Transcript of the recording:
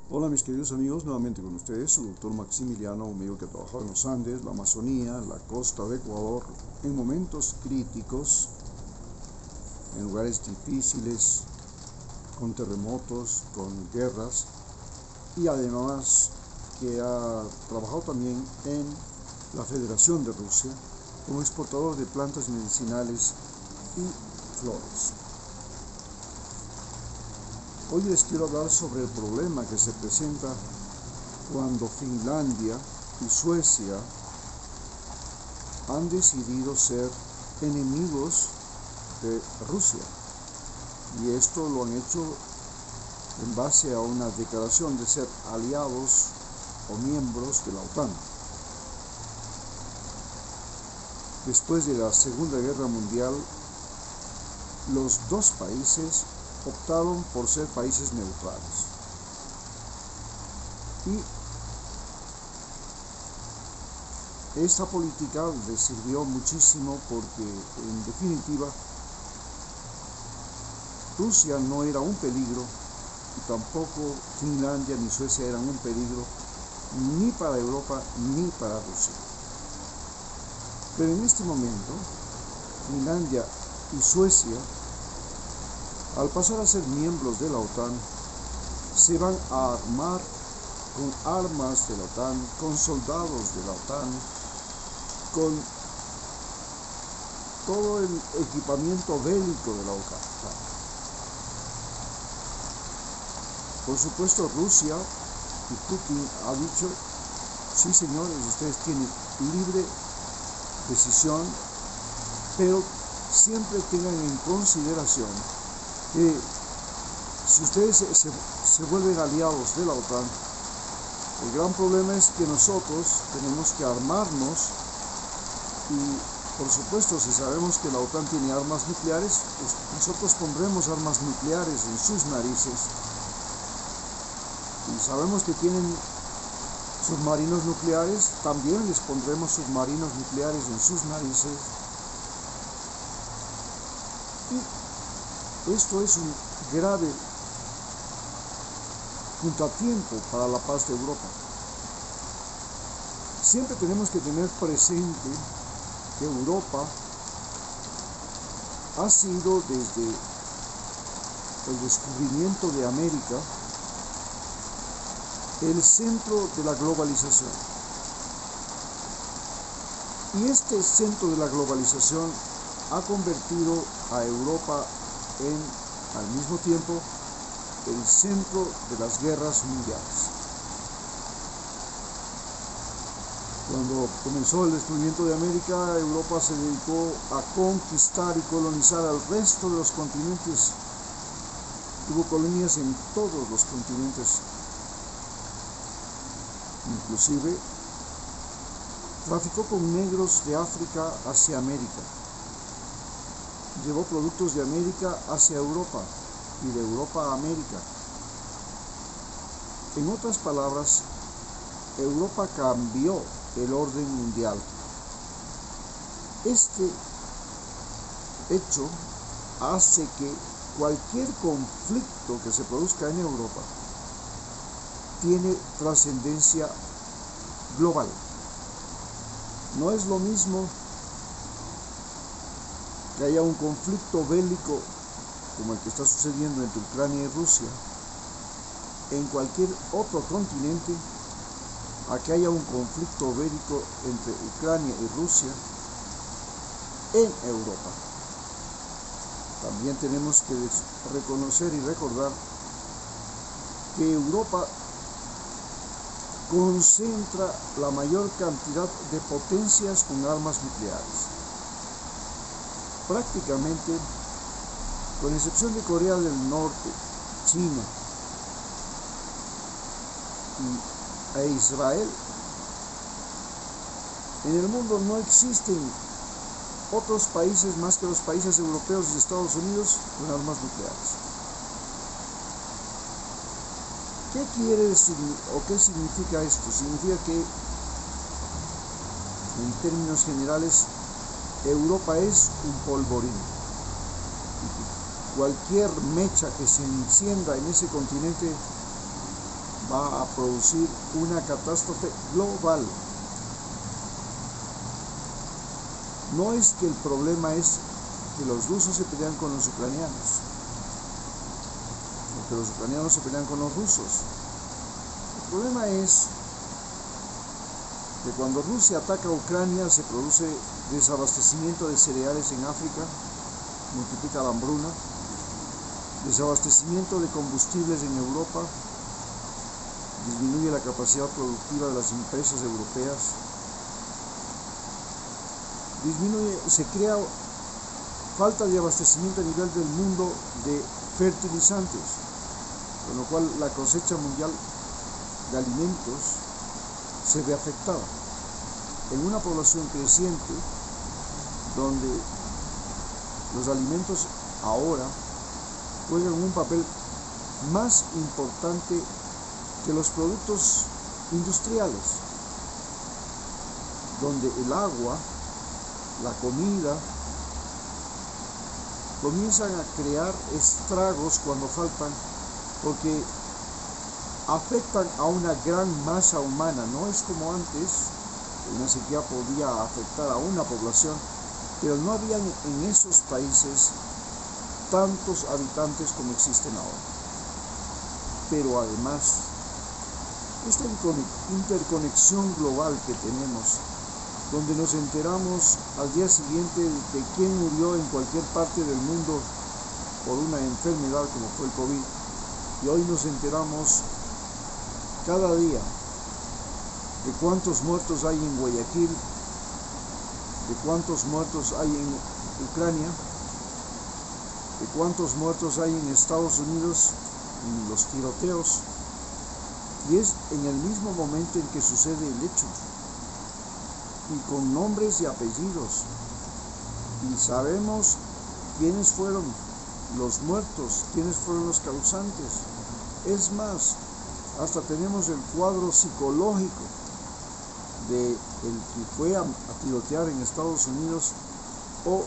Hola mis queridos amigos, nuevamente con ustedes, su doctor Maximiliano, un amigo que ha trabajado en los Andes, la Amazonía, la costa de Ecuador, en momentos críticos, en lugares difíciles, con terremotos, con guerras, y además que ha trabajado también en la Federación de Rusia como exportador de plantas medicinales y flores. Hoy les quiero hablar sobre el problema que se presenta cuando Finlandia y Suecia han decidido ser enemigos de Rusia. Y esto lo han hecho en base a una declaración de ser aliados o miembros de la OTAN. Después de la Segunda Guerra Mundial, los dos países optaron por ser países neutrales. Y esta política les sirvió muchísimo porque, en definitiva, Rusia no era un peligro y tampoco Finlandia ni Suecia eran un peligro ni para Europa ni para Rusia. Pero en este momento, Finlandia y Suecia, al pasar a ser miembros de la OTAN, se van a armar con armas de la OTAN, con soldados de la OTAN, con todo el equipamiento bélico de la OTAN. Por supuesto, Rusia y Putin ha dicho, sí señores, ustedes tienen libre decisión, pero siempre tengan en consideración que si ustedes se vuelven aliados de la OTAN, el gran problema es que nosotros tenemos que armarnos y, por supuesto, si sabemos que la OTAN tiene armas nucleares, pues nosotros pondremos armas nucleares en sus narices. Y sabemos que tienen submarinos nucleares, también les pondremos submarinos nucleares en sus narices. Y esto es un grave contratiempo para la paz de Europa. Siempre tenemos que tener presente que Europa ha sido desde el descubrimiento de América el centro de la globalización. Y este centro de la globalización ha convertido a Europa en, al mismo tiempo, el centro de las guerras mundiales. Cuando comenzó el descubrimiento de América, Europa se dedicó a conquistar y colonizar al resto de los continentes. Tuvo colonias en todos los continentes. Inclusive, traficó con negros de África hacia América. Llevó productos de América hacia Europa y de Europa a América. En otras palabras, Europa cambió el orden mundial. Este hecho hace que cualquier conflicto que se produzca en Europa tiene trascendencia global. No es lo mismo que haya un conflicto bélico como el que está sucediendo entre Ucrania y Rusia en cualquier otro continente, a que haya un conflicto bélico entre Ucrania y Rusia en Europa. También tenemos que reconocer y recordar que Europa concentra la mayor cantidad de potencias con armas nucleares. Prácticamente, con excepción de Corea del Norte, China e Israel, en el mundo no existen otros países más que los países europeos y Estados Unidos con armas nucleares. ¿Qué quiere decir o qué significa esto? Significa que, en términos generales, Europa es un polvorín. Cualquier mecha que se encienda en ese continente va a producir una catástrofe global. No es que el problema es que los rusos se pelean con los ucranianos, o que los ucranianos se pelean con los rusos. El problema es que cuando Rusia ataca a Ucrania se produce desabastecimiento de cereales en África, multiplica la hambruna, desabastecimiento de combustibles en Europa, disminuye la capacidad productiva de las empresas europeas, se crea falta de abastecimiento a nivel del mundo de fertilizantes, con lo cual la cosecha mundial de alimentos se ve afectada. En una población creciente, donde los alimentos ahora juegan un papel más importante que los productos industriales, donde el agua, la comida, comienzan a crear estragos cuando faltan, porque afectan a una gran masa humana. No es como antes, una sequía podía afectar a una población, pero no habían en esos países tantos habitantes como existen ahora. Pero además, esta interconexión global que tenemos, donde nos enteramos al día siguiente de quién murió en cualquier parte del mundo por una enfermedad como fue el COVID, y hoy nos enteramos cada día de cuántos muertos hay en Guayaquil, de cuántos muertos hay en Ucrania, de cuántos muertos hay en Estados Unidos en los tiroteos, y es en el mismo momento en que sucede el hecho, y con nombres y apellidos, y sabemos quiénes fueron los muertos, quiénes fueron los causantes. Es más, hasta tenemos el cuadro psicológico de el que fue a tirotear en Estados Unidos o